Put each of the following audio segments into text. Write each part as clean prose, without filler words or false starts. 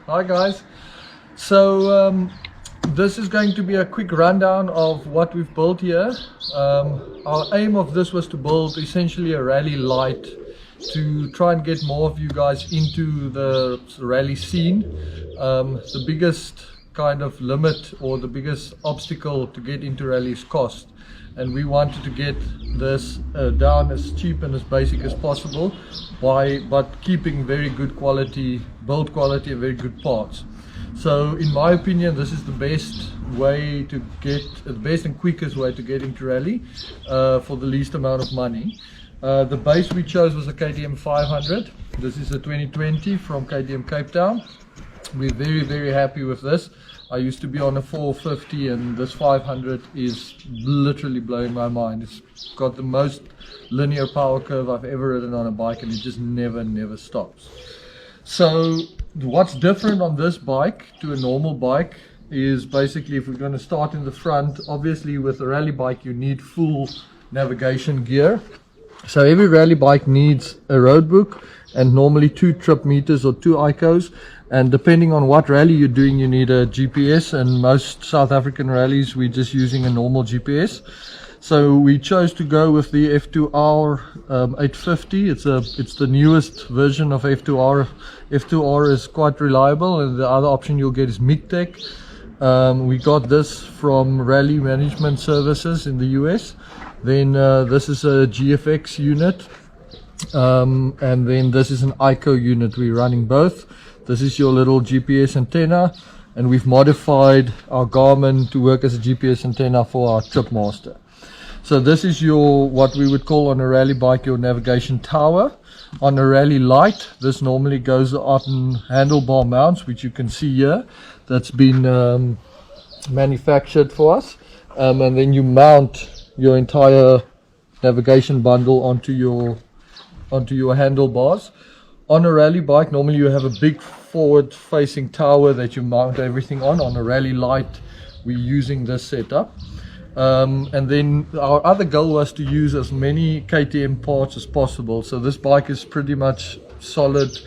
Hi guys. So this is going to be a quick rundown of what we've built here. Our aim of this was to build essentially a rally light to try and get more of you guys into the rally scene. The biggest kind of limit or the biggest obstacle to get into rally is cost, and we wanted to get this down as cheap and as basic as possible but keeping very good quality, build quality and very good parts. So in my opinion, this is the best way to get, the best and quickest way to get into rally for the least amount of money. The base we chose was a KTM 500. This is a 2020 from KTM Cape Town. We're very happy with this. I used to be on a 450 and this 500 is literally blowing my mind. It's got the most linear power curve I've ever ridden on a bike, and it just never stops. So what's different on this bike to a normal bike is basically, if we're going to start in the front, obviously with a rally bike you need full navigation gear. So every rally bike needs a road book and normally 2 trip meters or 2 ICOs, and depending on what rally you're doing you need a GPS, and most South African rallies we're just using a normal GPS. So we chose to go with the F2R 850. It's the newest version of F2R. F2R is quite reliable, and the other option you'll get is MIGTEC. We got this from Rally Management Services in the US. Then this is a GFX unit, and then this is an ICO unit. We're running both. This is your little GPS antenna, and we've modified our Garmin to work as a GPS antenna for our Tripmaster. So this is your, what we would call on a rally bike, your navigation tower. On a rally light, this normally goes on handlebar mounts, which you can see here. That's been manufactured for us, and then you mount your entire navigation bundle onto your handlebars. On a rally bike, normally you have a big forward facing tower that you mount everything on. On a rally light, we're using this setup. And then our other goal was to use as many KTM parts as possible. So this bike is pretty much solid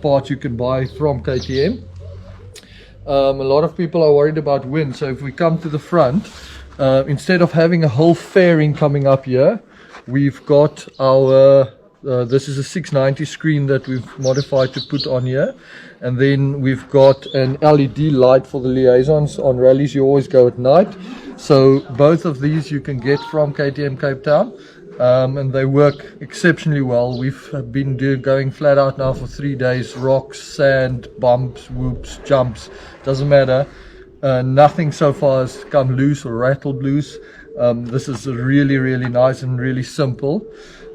parts you can buy from KTM. A lot of people are worried about wind, so if we come to the front, instead of having a whole fairing coming up here, we've got our this is a 690 screen that we've modified to put on here, and then we've got an LED light for the liaisons. On rallies you always go at night, so both of these you can get from KTM Cape Town, and they work exceptionally well. We've been going flat out now for 3 days. Rocks, sand, bumps, whoops, jumps, doesn't matter. Nothing so far has come loose or rattled loose. This is really nice and really simple.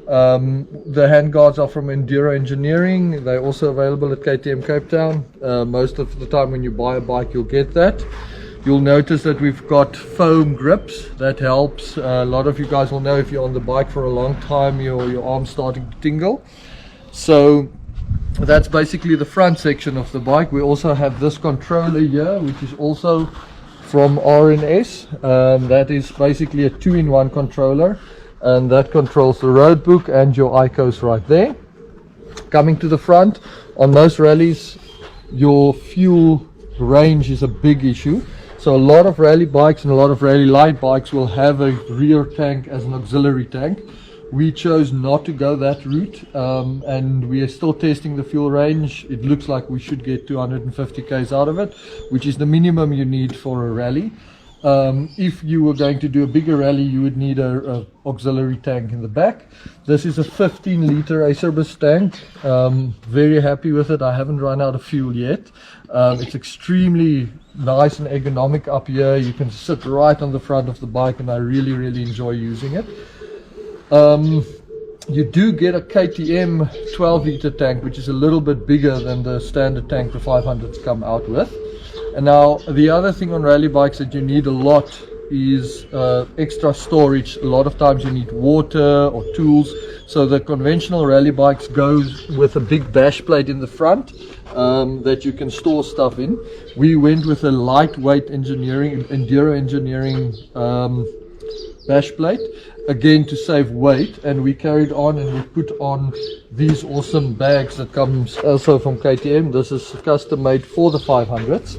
The handguards are from Enduro Engineering. They're also available at KTM Cape Town. Most of the time when you buy a bike you'll get that. You'll notice that we've got foam grips. That helps. A lot of you guys will know if you're on the bike for a long time your arm's starting to tingle. So that's basically the front section of the bike. We also have this controller here, which is also from RNS. That is basically a 2-in-1 controller, and that controls the road book and your ICOs right there. Coming to the front, on most rallies your fuel range is a big issue. So a lot of rally bikes and a lot of rally light bikes will have a rear tank as an auxiliary tank. We chose not to go that route, and we are still testing the fuel range. It looks like we should get 250 k's out of it, which is the minimum you need for a rally. If you were going to do a bigger rally, you would need a auxiliary tank in the back. This is a 15-liter Acerbus tank. Very happy with it. I haven't run out of fuel yet. It's extremely nice and ergonomic up here. You can sit right on the front of the bike, and I really enjoy using it. You do get a KTM 12-liter tank, which is a little bit bigger than the standard tank the 500s come out with. And now the other thing on rally bikes that you need a lot is extra storage. A lot of times you need water or tools. So the conventional rally bikes goes with a big bash plate in the front that you can store stuff in. We went with a lightweight Enduro Engineering bash plate, again to save weight, and we carried on and we put on these awesome bags that comes also from KTM. This is custom made for the 500s.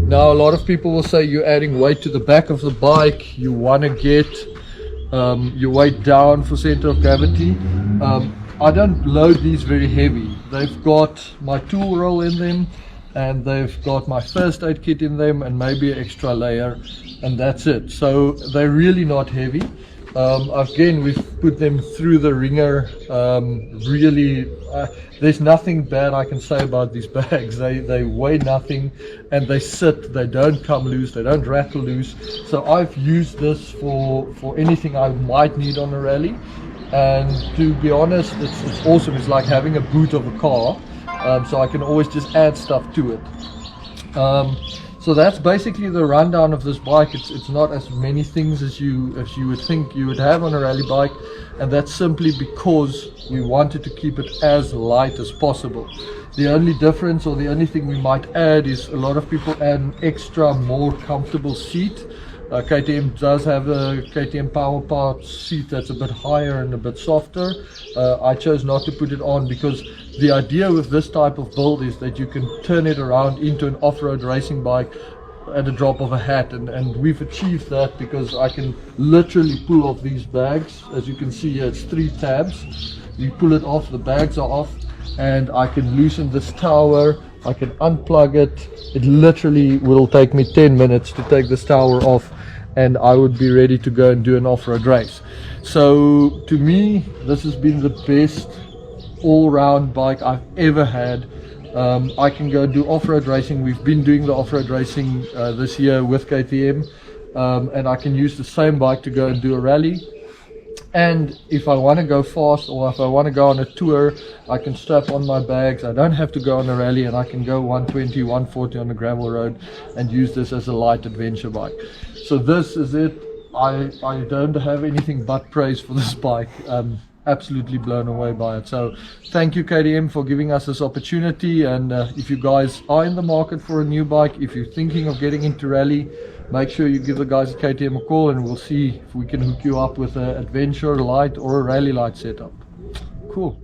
Now a lot of people will say you're adding weight to the back of the bike, you want to get your weight down for center of gravity. I don't load these very heavy. They've got my tool roll in them, and they've got my first aid kit in them, and maybe an extra layer, and that's it. So they're really not heavy. Again, we've put them through the ringer. There's nothing bad I can say about these bags. They weigh nothing, and they sit, they don't come loose, they don't rattle loose. So I've used this for anything I might need on a rally, and to be honest, it's awesome. It's like having a boot of a car, so I can always just add stuff to it. So that's basically the rundown of this bike. It's not as many things as you would think you would have on a rally bike, and that's simply because we wanted to keep it as light as possible. The only difference, or the only thing we might add, is a lot of people add an extra, more comfortable seat. KTM does have a KTM Power Part seat that's a bit higher and a bit softer. I chose not to put it on because the idea with this type of build is that you can turn it around into an off-road racing bike at a drop of a hat, and we've achieved that because I can literally pull off these bags. As you can see here, it's 3 tabs. You pull it off, the bags are off, and I can loosen this tower, I can unplug it. It literally will take me 10 minutes to take this tower off, and I would be ready to go and do an off-road race. So to me, this has been the best all-round bike I've ever had. I can go do off-road racing. We've been doing the off-road racing this year with KTM, and I can use the same bike to go and do a rally. And if I want to go fast, or if I want to go on a tour, I can strap on my bags. I don't have to go on a rally, and I can go 120, 140 on a gravel road and use this as a light adventure bike. So this is it. I don't have anything but praise for this bike. Absolutely blown away by it. So thank you, KTM, for giving us this opportunity. And if you guys are in the market for a new bike, if you're thinking of getting into rally, make sure you give the guys at KTM a call, and we'll see if we can hook you up with an adventure light or a rally light setup. Cool.